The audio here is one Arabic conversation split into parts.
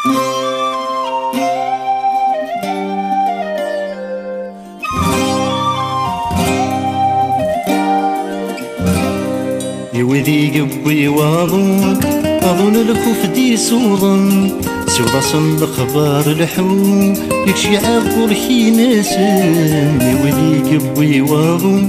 يوذي قبي واظن أظن الخوف دي سوضن سوضا صن الخبار الحوم يكشي عبر كي ناسن يوذي قبي واظن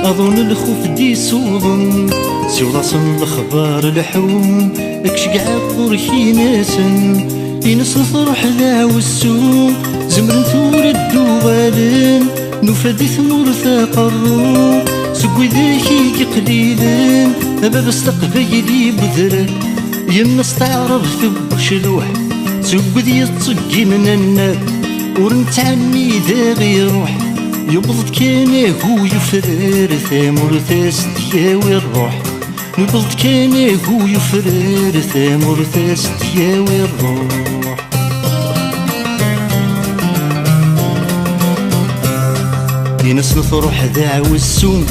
أظن الخوف دي سوضن سوضا صن الخبار الحوم يكشي عبر كي ناسن ينس نطرح ذا والسوم زمر ثور الدوالن نفدي ثمور ثاقرو سقوي ذاكي قليلا باب استقبيلي بذرة يمنا استعرض ثب شلوح سقوي ذي الطقي من النار ورنتعني ذا غيروح يبض كان هو يفرر ثامر ثاستياوي الروح يبض كان هو يفرر ثامر ثاستياوي الروح ينس نطرح ذا والسوم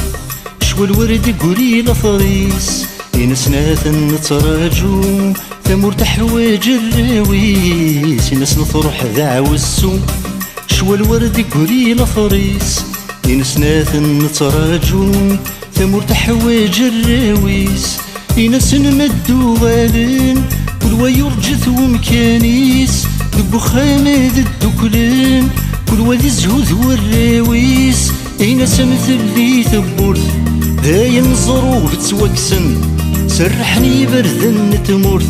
شوى الورد قولي لفريس ينس ناثن نتراجو ثمور تحواج الراويس ينس نطرح ذا والسوم شوى الورد قولي لفريس ينس ناثن نتراجو ثمور تحواج الراويس ينس نمدو غالين كل ويرجث ومكانيس دبو خامد الدكلين كل وذي الزهود والراويس ينس مثل لي ثبور داين الظروف تسوكسن سرحني برذن تمرث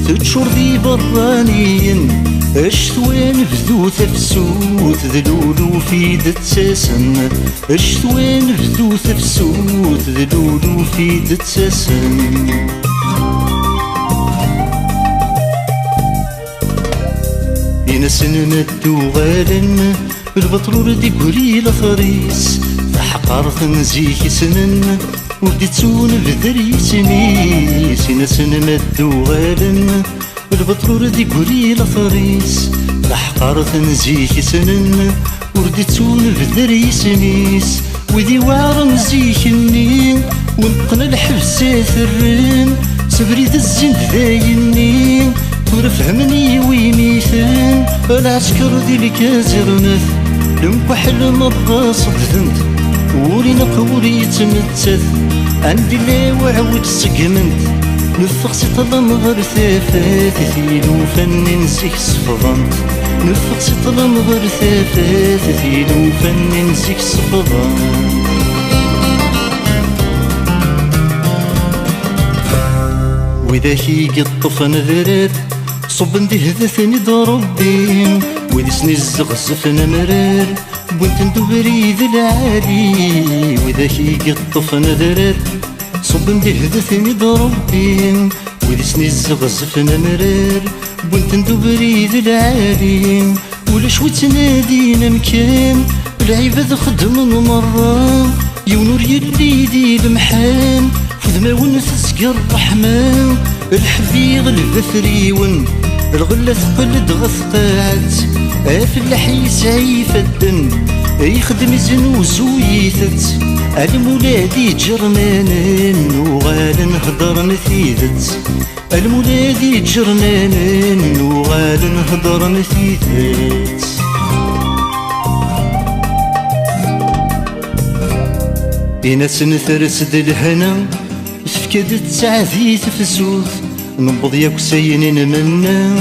تتشور ذي برانيين اشتوين بذو تفسوت ذلولو في دتساسن اشتوين بذو تفسوت ذلولو في دتساسن ينسن مدو غالن البطرور دي قولي لفريس حقرت نزيك سنن وديتون بذري سميس ينسن مدو غالن البطرور دي قولي لفريس حقرت نزيك سنن ورديتون بذري سميس وذي وعر نزيك النين ونقنا الحبس ثرين سبريد الزين ذاينين ورفهمني ويميثن العسكر ذي الكازرنث لمكحل مرة صدثنت ورينا قولي يتمتث عندي لا وعود سقمنت نفخ سطلم غير ثافات ثيلو فن نسيك صفضنت نفخ سطلم غير ثافات ثيلو فن نسيك صفضنت وإذا هي قطف نذرات صب ندهذثني ضربين وإذا سني الزغزف نمرار بنت ندبري ذي العالي وإذا هي قطف نذرات صب ندهذثني ضربين وإذا سني الزغزف نمرار بنت ندبري ذي العالي ولا شوي تنادينا مكان العباد خدم مرة يونور يلي دي المحان فذماون تسقى الرحمن الحبي غلب ثريون الغلة ثقل دغثقات في اللحي سعيف الدن يخدم زنوز ويثت المولادي جرنان وغال نهضر نثيثت المولادي جرنان وغال نهضر نثيثت يناس نثرس الهنا فكدت تعذيت فسوث نبض ياك سينين منا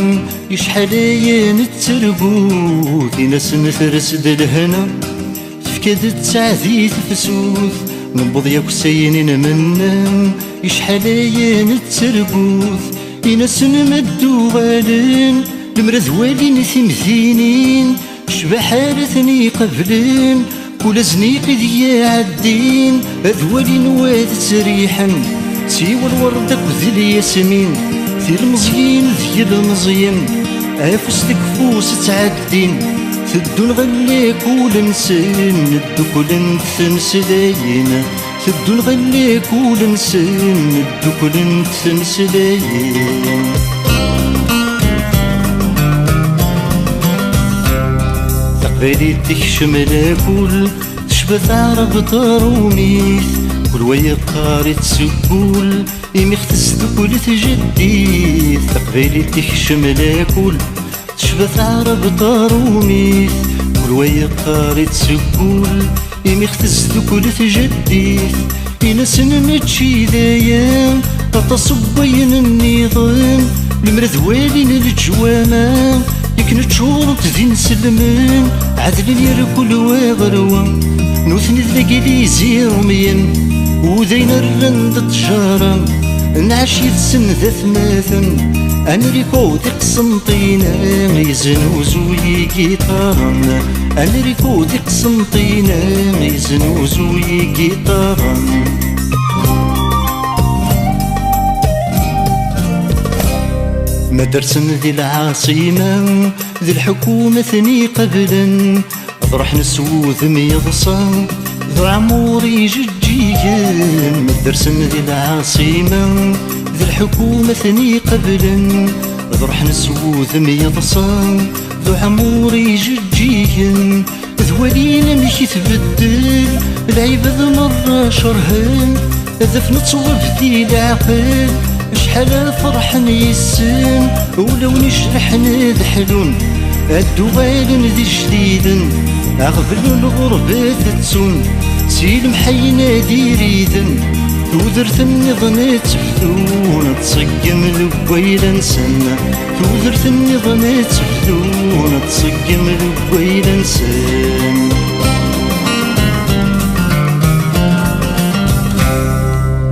يشحالين التربوث يناس نثرس الهنا فكدت تعذيت فسوث نبض ياك سينين منا يشحالين التربوث يناس نمدو غالين المرذ والين ثمثينين شبحالثني قبلين كل زنيق ذي عدين أذولي نواد تريحا سيوى الوردك وذي الياسمين ذي المزيين ذي المزيين عفوس تكفوس تعدين ثدو نغليك ولنسن ندو كل نتنسلاين ثدو نغليك ولنسن ندو كل نتنسلاين تقبالي تكشم لاكل تشبث عرب طاروميث كل ويا قاري تسكول يمي اختس كل تجديث تقبالي تكشم لاكل شبث عرب طاروميث كل ويا قاري تسقول إمي اختز كل تجديث إنسن نتشي ذايا تصبين النظام المرذ والين الجواما يكن تشورط ذي نسلمن عدل يركل وغروان نوثني ذاقلي زيرمين وذين الرند تجارا نعشي السن ذا ثماثا أنا ريكو تقسنطينا يزنوزو يجيطارا أنا ريكو تقسنطينا يزنوزو يجيطارا مدرسن ذي العاصمة ذي الحكومة ثني قبلا أضرح نسوذ ميضصا ذو عموري ججيا مدرسن ذي العاصمة ذي الحكومة ثني قبلا أضرح نسوذ ميضصا ذو عموري ججيا ذوالينا ميكي تبدل العباد مرة شرهن ذف نتصوف ذي العقل شحال فرح يسن ولو نشرح نذحلون الدوال ذي جديد أغفل الغربة تتسون سيل محينا ديريدن تودرت النظام تفدون تصقم الويل نسن تودرت النظام تفدون تصقم الويل نسن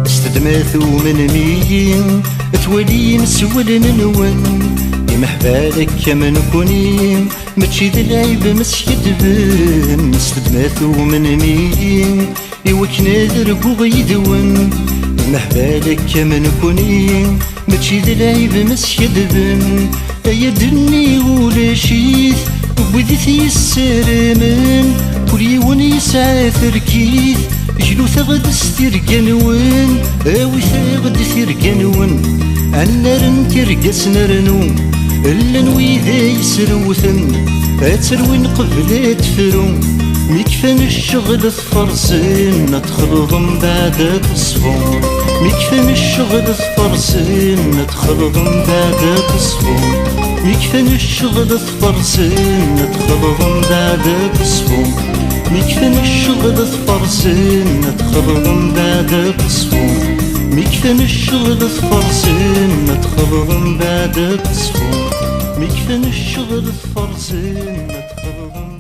استدماثو من ميين توالين سوال ننون يمحبالك كما نكونين ماشي ذا العيب مسيد بن استدماثو من ميين يوكنا درقو غيدون يمحبالك كما نكونين ماشي ذا العيب مسيد بن يا دني ولا شيث وبديت يسرمن كل يوم يسعى تركيث جلو ثغد سترقنون اوي ثغد ثرقنون النار ترقس نرنو الا نويذا يسروثن اتروين قبل تفرو ميكفان الشغل تفرسن تخلطن بعد تصفو ميكفان الشغل تفرسن تخلطن بعد تصفو ميكفان الشغل تفرسن تخلطن بعد تصفو ميكفان الشغل تفرسن تخلطن بعد تصفو ميكفان الشغل تفرسن تخلطن بعد تصفو ميكفان الشغل تفرسن تخلطن